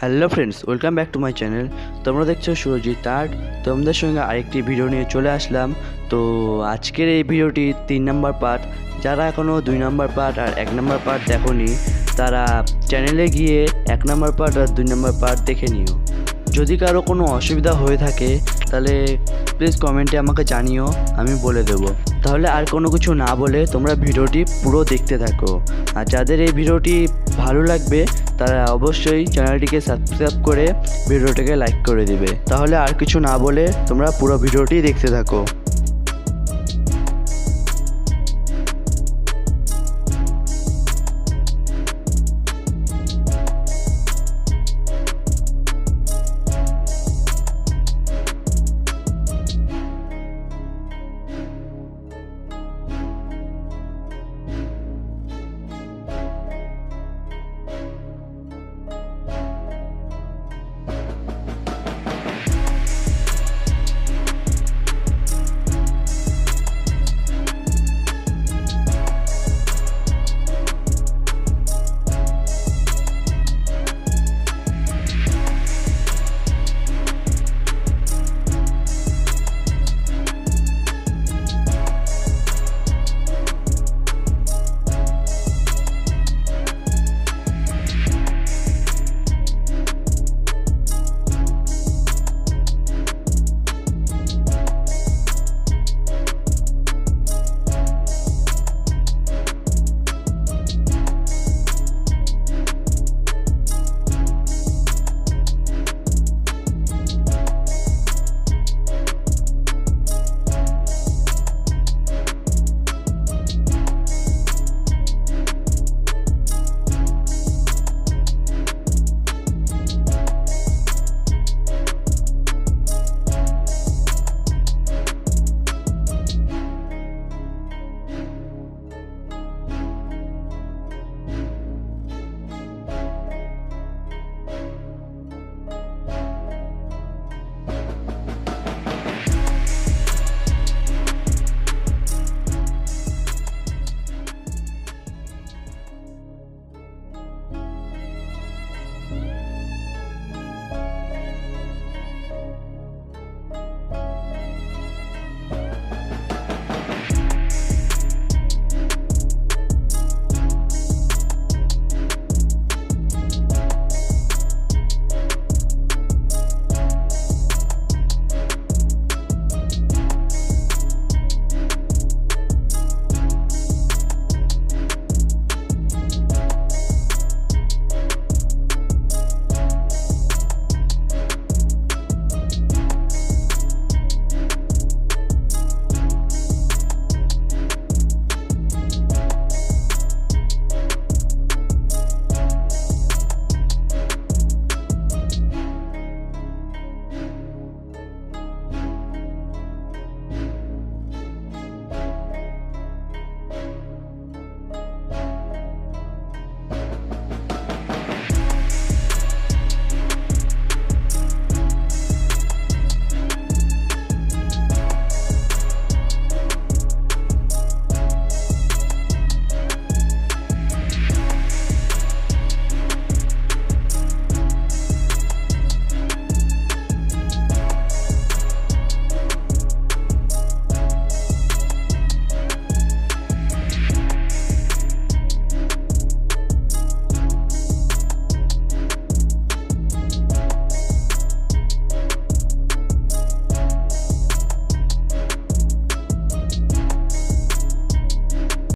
Hello friends, welcome back to my channel. তোমরা দেখছো Surajit art. তোমাদের সঙ্গে আরেকটি ভিডিও নিয়ে চলে আসলাম। তো আজকের এই ভিডিওটি 3 নম্বর পার্ট। যারা এখনও 2 নম্বর পার্ট আর 1 নম্বর পার্ট দেখোনি, তারা চ্যানেলে গিয়ে 1 নম্বর পার্ট আর 2 নম্বর পার্ট দেখে নিও। যদি কারো কোনো অসুবিধা হয়ে থাকে তাহলে প্লিজ কমেন্টে আমাকে জানিও, আমি বলে দেবো। তাহলে আর কোনো কিছু না বলে তোমরা ভিডিওটি পুরো দেখতে থাকো। আর যাদের এই ভিডিওটি ভালো লাগবে তারা অবশ্যই চ্যানেলটিকে সাবস্ক্রাইব করে ভিডিওটিকে লাইক করে দিবে। তাহলে আর কিছু না বলে তোমরা পুরো ভিডিওটি দেখতে থাকো।